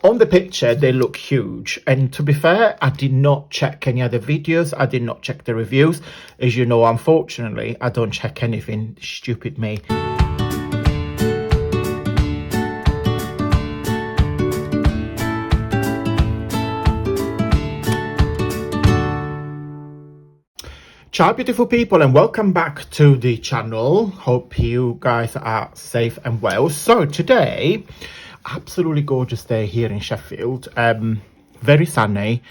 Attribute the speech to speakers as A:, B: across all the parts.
A: On the picture, they look huge, and to be fair, I did not check any other videos. I did not check the reviews. As you know, unfortunately, I don't check anything. Stupid me. Ciao beautiful people, and welcome back to the channel. Hope you guys are safe and well. So today, absolutely gorgeous day here in Sheffield. Very sunny,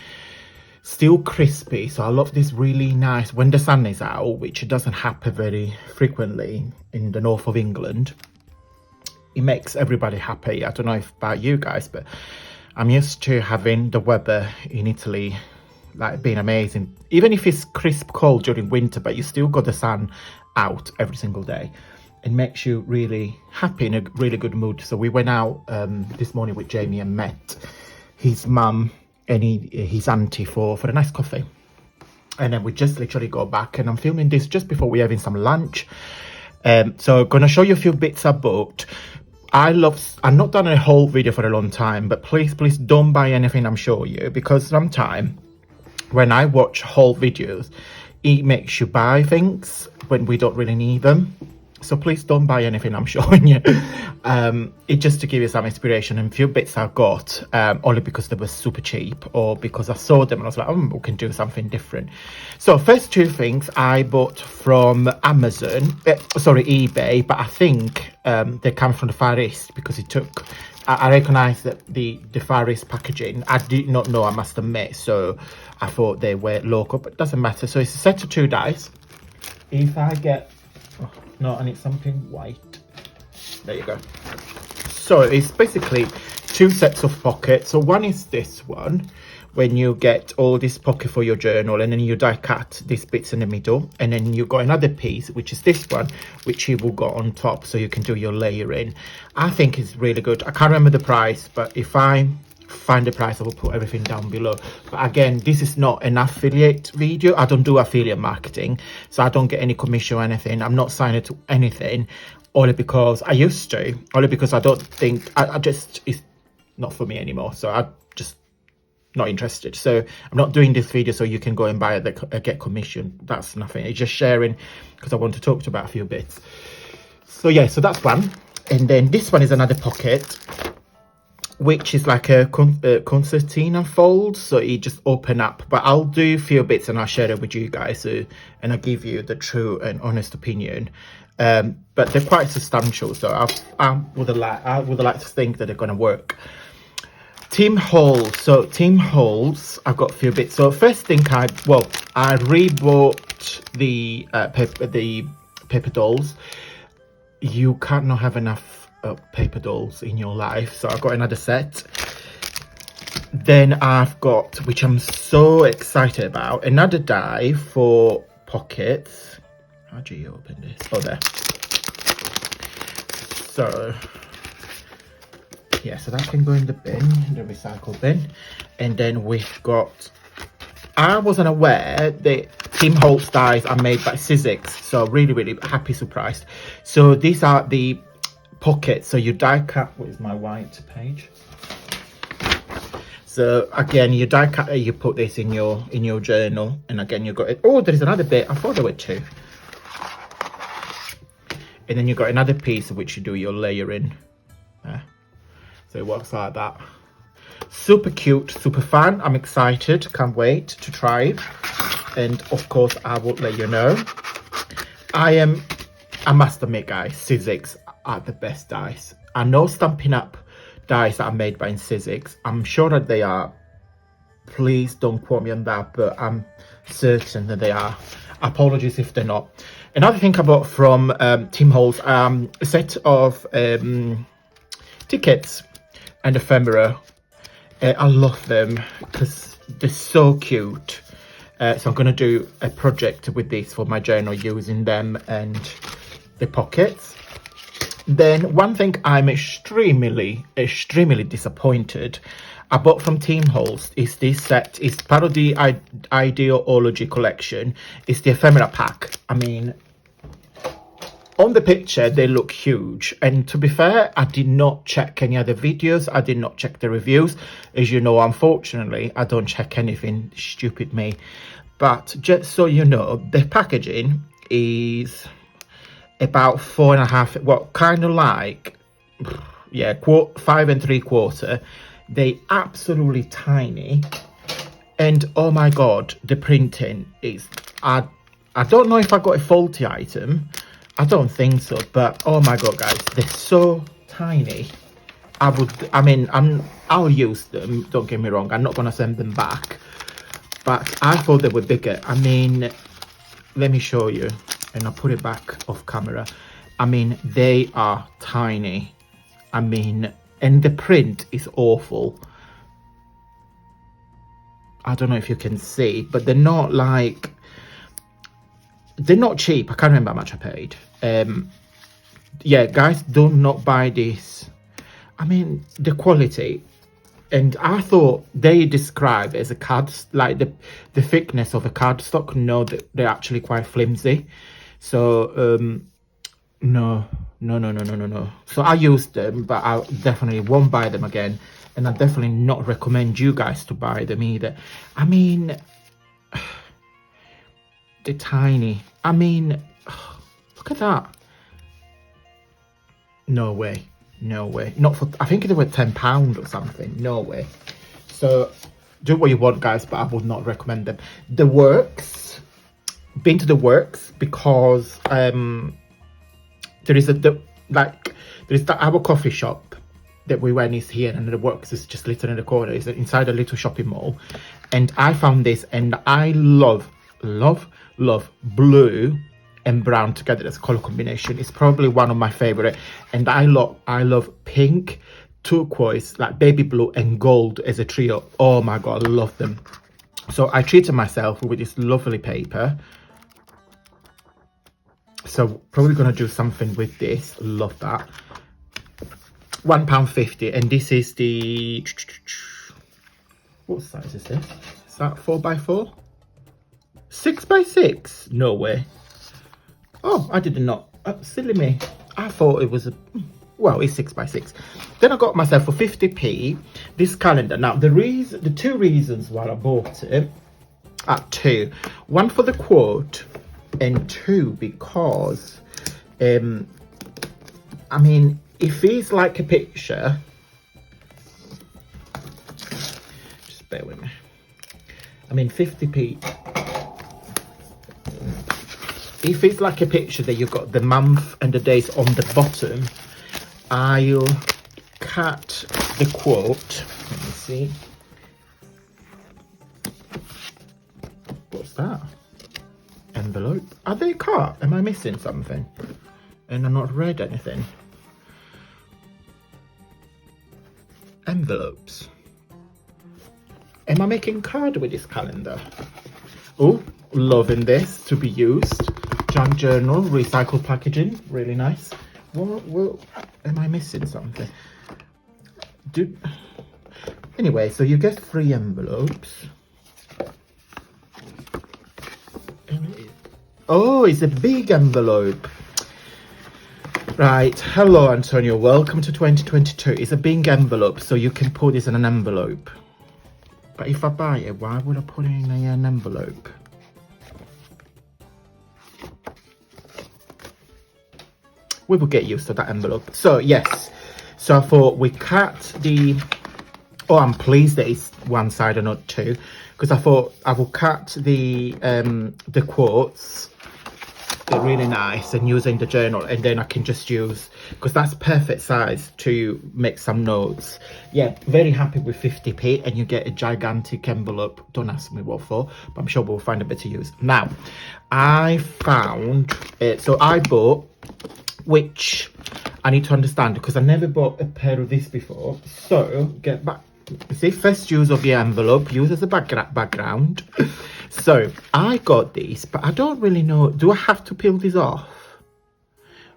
A: still crispy, so I love this really nice when the sun is out, which doesn't happen very frequently in the north of England. It makes everybody happy. I don't know if about you guys, but I'm used to having the weather in Italy like being amazing, even if it's crisp cold during winter, but you still got the sun out every single day. It makes you really happy, in a really good mood. So we went out this morning with Jamie and met his mum and his auntie for a nice coffee, and then we just literally go back, and I'm filming this just before we're having some lunch. So I'm gonna show you a few bits I bought. I've not done a whole video for a long time, but please don't buy anything I'm showing you, because sometimes when I watch whole videos, it makes you buy things when we don't really need them. So please don't buy anything I'm showing you. It's just to give you some inspiration, and a few bits I got only because they were super cheap, or because I saw them and I was like, oh, we can do something different. So first two things I bought from Amazon, eBay, but I think they come from the Far East, because it took, I recognise that the Far East packaging, I did not know, I must admit, so I thought they were local, but it doesn't matter. So it's a set of 2 dice. If I get, oh, no, I need something white. There you go. So it's basically 2 sets of pockets. So one is this one, when you get all this pocket for your journal, and then you die cut these bits in the middle, and then you got another piece, which is this one, which you will go on top, so you can do your layering. I think it's really good. I can't remember the price, but if I find the price, I will put everything down below. But again, this is not an affiliate video. I don't do affiliate marketing, so I don't get any commission or anything. I'm not signed to anything, only because I used to, only because I don't think, I just, it's not for me anymore, so I just not interested. So I'm not doing this video so you can go and buy it, get commission. That's nothing. It's just sharing because I want to talk to you about a few bits. So yeah, so that's one. And then this one is another pocket, which is like a concertina fold, so it just open up. But I'll do a few bits and I'll share it with you guys, and I'll give you the true and honest opinion. But they're quite substantial, so I would like to think that they're gonna work. Tim Holtz. So Tim Holtz, I've got a few bits. So first thing I rebought the paper dolls. You can't not have enough paper dolls in your life, so I've got another set. Then I've got, which I'm so excited about, another die for pockets. How do you open this? Oh, there. So yeah, so that can go in the bin, the recycle bin. And then we've got, I wasn't aware that Tim Holtz dies are made by Sizzix, so really happy surprised. So these are the pockets, so you die cut. Where's my white page? So again, you die cut, you put this in your journal, and again you got it. Oh, there's another bit. I thought there were 2. And then you got another piece which you do your layering. So it works like that. Super cute, super fun. I'm excited, can't wait to try it. And of course I will let you know. I must admit guys, Sizzix are the best dice. I know Stampin' Up dice that are made by Sizzix. I'm sure that they are. Please don't quote me on that, but I'm certain that they are. Apologies if they're not. Another thing I bought from Tim Holtz, a set of tickets and ephemera. I love them because they're so cute. So I'm going to do a project with this for my journal using them and the pockets. Then one thing I'm extremely disappointed I bought from Tim Holtz is this set. It's part of the Ideology collection. It's the ephemera pack. I mean, on the picture they look huge, and to be fair, I did not check any other videos, I did not check the reviews. As you know, unfortunately I don't check anything, stupid me. But just so you know, the packaging is about 4.5, well, kind of like, yeah, 5 3/4. They absolutely tiny, and oh my god, the printing is, I don't know if I got a faulty item, I don't think so, but oh my god guys, they're so tiny. I'll use them, don't get me wrong, I'm not gonna send them back, but I thought they were bigger. I mean, let me show you, and I'll put it back off camera. I mean, they are tiny. I mean, and the print is awful. I don't know if you can see, but they're not like, they're not cheap. I can't remember how much I paid. Yeah, guys, do not buy this. I mean, the quality, and I thought they describe it as a card, like the thickness of a cardstock. No, they're actually quite flimsy. So no. So I used them, but I definitely won't buy them again, and I definitely not recommend you guys to buy them either. I mean, they're tiny. I mean, look at that. No way, no way. Not for, I think they were £10 or something. No way. So do what you want, guys, but I would not recommend them. The Works, been to the Works, because there is our coffee shop that we went is here, and the Works is just literally in the corner. It's inside a little shopping mall, and I found this, and I love blue and brown together as a color combination. It's probably one of my favorite, and I love pink, turquoise, like baby blue, and gold as a trio. Oh my god, I love them. So I treated myself with this lovely paper. So probably gonna do something with this. Love that. £1.50, and this is the, what size is this? Is that 4x4? 6x6? No way. Oh, I did not. Silly me. I thought it was a, well, it's 6x6. Then I got myself for 50p this calendar. Now the two reasons why I bought it are two. One for the quote, and two because I mean, it feels like a picture. Just bear with me. I mean, 50p. It feels like a picture that you've got the month and the days on the bottom. I'll cut the quote. Let me see. What's that? Envelope. Are they cut? Am I missing something? And I've not read anything. Envelopes. Am I making card with this calendar? Oh, loving this to be used. Junk journal, recycled packaging, really nice. Well, am I missing something? Anyway, so you get 3 envelopes. Oh, it's a big envelope. Right, hello Antonio, welcome to 2022. It's a big envelope, so you can put this in an envelope. But if I buy it, why would I put it in an envelope? We will get used to that envelope. So yes, so I thought we cut the, oh, I'm pleased that it's one side and not two, because I thought I will cut the quotes. They're really nice, and using the journal, and then I can just use, because that's perfect size to make some notes. Yeah, very happy with 50p, and you get a gigantic envelope. Don't ask me what for, but I'm sure we'll find a better use. Now, I found it, so I bought, which I need to understand, because I never bought a pair of this before. So get back. See, first use of the envelope, use as a background. So I got these, but I don't really know, do I have to peel this off?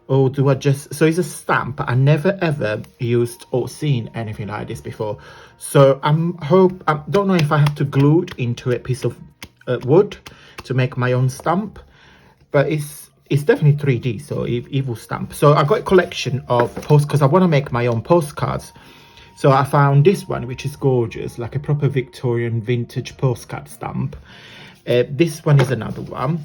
A: Or do I just, so it's a stamp, but I never ever used or seen anything like this before. So I don't know if I have to glue it into a piece of wood to make my own stamp, but it's definitely 3D, so it will stamp. So I got a collection of posts because I want to make my own postcards. So I found this one, which is gorgeous, like a proper Victorian vintage postcard stamp. This one is another one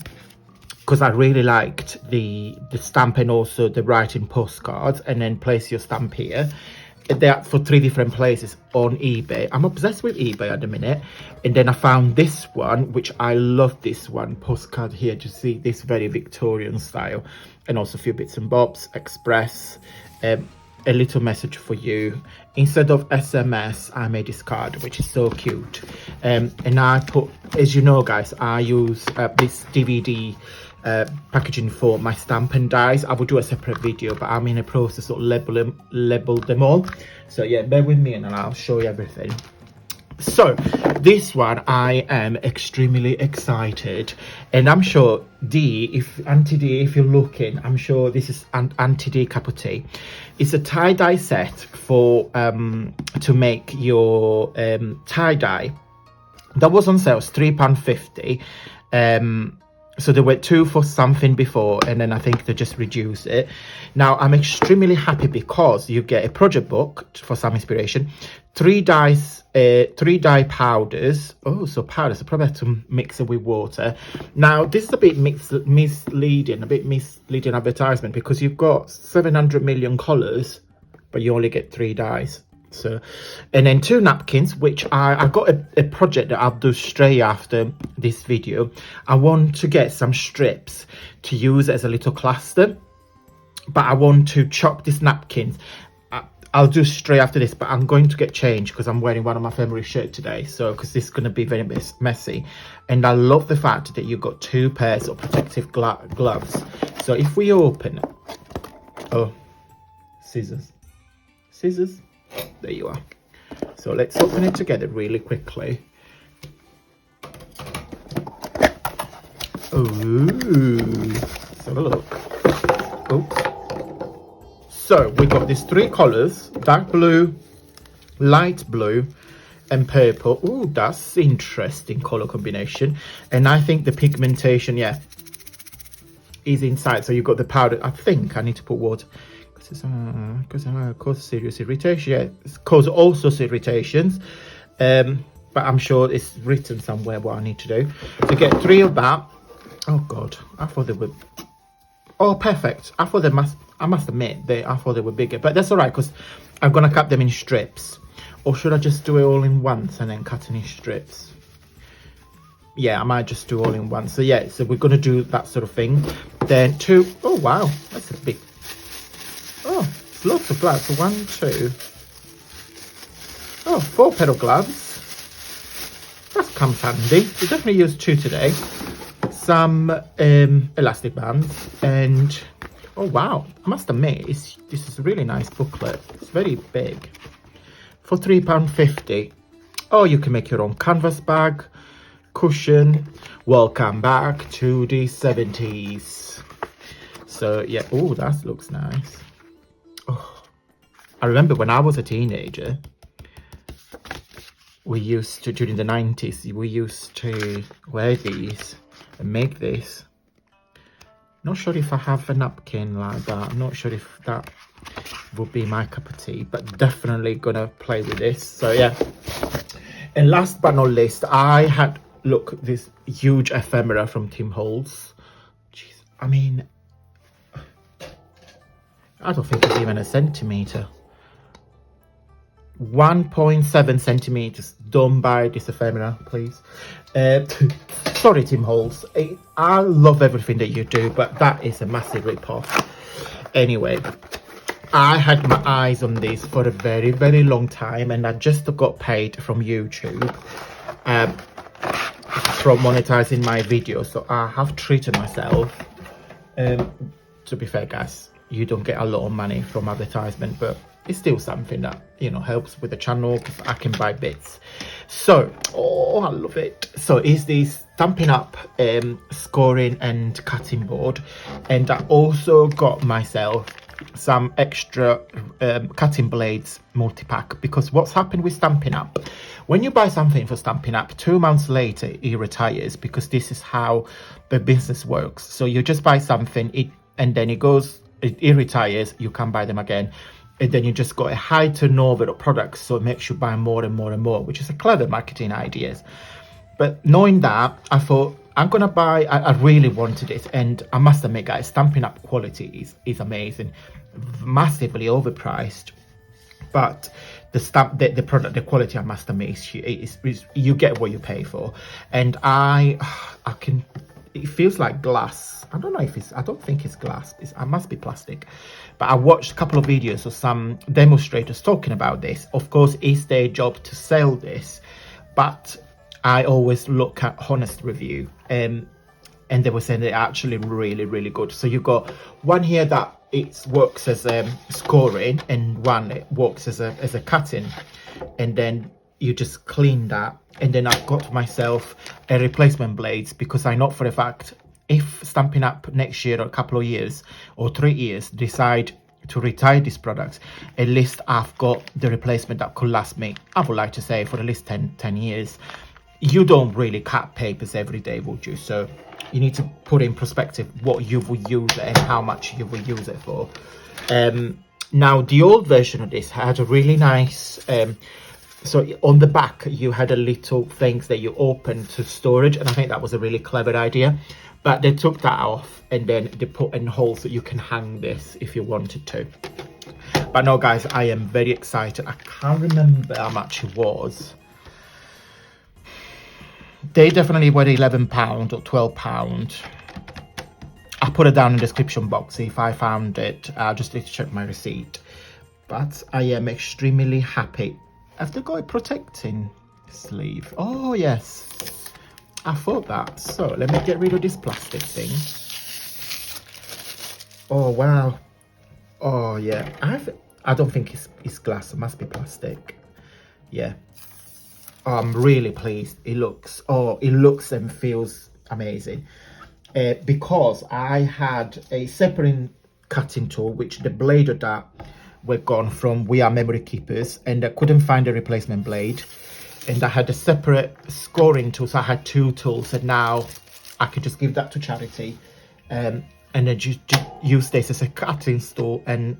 A: because I really liked the stamp and also the writing postcards. And then place your stamp here. They're for 3 different places on eBay. I'm obsessed with eBay at the minute. And then I found this one, which I love this one, postcard here. To see this very Victorian style, and also a few bits and bobs, express, a little message for you. Instead of SMS, I made this card, which is so cute. And I put, as you know guys, I use this DVD packaging for my stamp and dies. I will do a separate video, but I'm in a process of label them all. So yeah, bear with me and I'll show you everything. So this one I am extremely excited, and I'm sure Auntie D, if you're looking, I'm sure this is Auntie D cup of tea. It's a tie-dye set for to make your tie-dye. That was on sale, £3.50. So there were 2 for something before, and then I think they just reduced it. Now I'm extremely happy because you get a project book for some inspiration, 3 dyes, 3 dye powders. Oh, so powders, I probably have to mix it with water. Now this is a bit misleading advertisement, because you've got 700 million colours, but you only get 3 dyes. So, and then 2 napkins, which I got a project that I'll do straight after this video. I want to get some strips to use as a little cluster, but I want to chop these napkins. I'll do straight after this, but I'm going to get changed because I'm wearing one of my family shirts today. So, because this is going to be very messy. And I love the fact that you've got 2 pairs of protective gloves. So if we open, oh, scissors. There you are. So let's open it together really quickly. Ooh, let's have a look. Oh. So we got these 3 colors: dark blue, light blue, and purple. Ooh, that's interesting color combination. And I think the pigmentation, yeah, is inside. So you got the powder. I think I need to put water. Because cause serious irritation. Yeah, it causes all sorts of irritations. But I'm sure it's written somewhere what I need to do. So get 3 of that. Oh god, I thought they were. Oh, perfect. I thought they must. I must admit I thought they were bigger, but that's alright because I'm gonna cut them in strips. Or should I just do it all in once and then cut in strips? Yeah, I might just do all in once. So yeah, so we're gonna do that sort of thing. Then 2. Oh wow, that's a big. Oh, lots of gloves. So 1, 2. Oh, 4 pair of gloves. That comes handy. We definitely used 2 today. Some elastic bands, and oh wow, I must admit, this is a really nice booklet. It's very big. For £3.50. Oh, you can make your own canvas bag, cushion. Welcome back to the 70s. So yeah, oh, that looks nice. Oh, I remember when I was a teenager, we used to, during the 90s, we used to wear these and make this. Not sure if I have a napkin like that. I'm not sure if that would be my cup of tea, but definitely gonna play with this. So yeah. And last but not least, I had, look, this huge ephemera from Tim Holtz. Jeez, I mean, I don't think it's even a centimetre. 1.7 centimeters. Don't buy this ephemera, please. Sorry, Tim Holtz. I love everything that you do, but that is a massive rip-off. Anyway, I had my eyes on this for a very, very long time, and I just got paid from YouTube from monetizing my videos, so I have treated myself. To be fair, guys, you don't get a lot of money from advertisement, but it's still something that, you know, helps with the channel because I can buy bits. So, oh, I love it. So it's this Stampin' Up scoring and cutting board, and I also got myself some extra cutting blades multi-pack, because what's happened with Stampin' Up, when you buy something for Stampin' Up, 2 months later it retires, because this is how the business works. So you just buy something, and then it retires, you can't buy them again, and then you just got a high turnover of products, so it makes you buy more and more and more, which is a clever marketing idea. But knowing that, I thought, I'm gonna buy, I really wanted it, and I must admit guys, Stampin' Up quality is amazing, massively overpriced, but the product, the quality, I must admit, you get what you pay for. And I can, it feels like glass. I don't know if I don't think it's glass, it must be plastic. But I watched a couple of videos of some demonstrators talking about this. Of course, it's their job to sell this, but I always look at honest review, and they were saying they're actually really good. So you got one here that it works as scoring, and one it works as a cutting, and then you just clean that. And then I've got myself a replacement blades, because I know for a fact if Stampin' Up next year or a couple of years or 3 years decide to retire these products, at least I've got the replacement that could last me, I would like to say, for at least 10 years. You don't really cut papers every day, would you? So you need to put in perspective what you will use it and how much you will use it for. Now the old version of this had a really nice so on the back you had a little things that you open to storage, and I think that was a really clever idea. But they took that off, and then they put in holes so you can hang this if you wanted to. But no guys, I am very excited. I can't remember how much it was. They definitely were £11 or £12. I'll put it down in the description box if I found it. I'll just need to check my receipt. But I am extremely happy. Have they got a protecting sleeve? Oh yes, I thought that. So let me get rid of this plastic thing. Oh wow. Oh yeah, I don't think it's glass, it must be plastic. Yeah. I'm really pleased. It looks and feels amazing, because I had a separate cutting tool, which the blade of that were gone from We Are Memory Keepers, and I couldn't find a replacement blade, and I had a separate scoring tool, so I had 2 tools, and now I could just give that to charity, and then just use this as a cutting tool and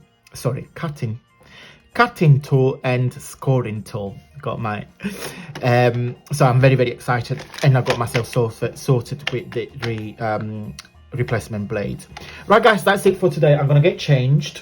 A: cutting tool and scoring tool. Got my so I'm very excited, and I got myself sorted with the replacement blades. Right guys, that's it for today. I'm gonna get changed,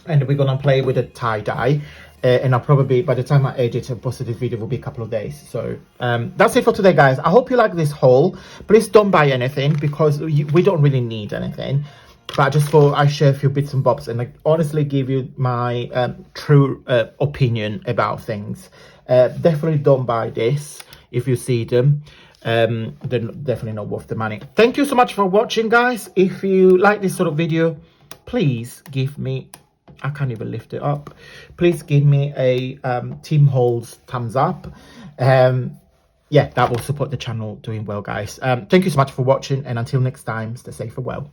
A: and we're gonna play with a tie-dye, and I'll probably, by the time I edit and post this video, will be a couple of days. So that's it for today guys. I hope you like this haul. Please don't buy anything, because we don't really need anything. But I just thought I'd share a few bits and bobs, and I honestly give you my true opinion about things. Definitely don't buy this if you see them. They're definitely not worth the money. Thank you so much for watching guys. If you like this sort of video, please give me, I can't even lift it up, please give me a Tim Holtz thumbs up. Yeah, that will support the channel doing well guys. Thank you so much for watching, and until next time, stay safe and well.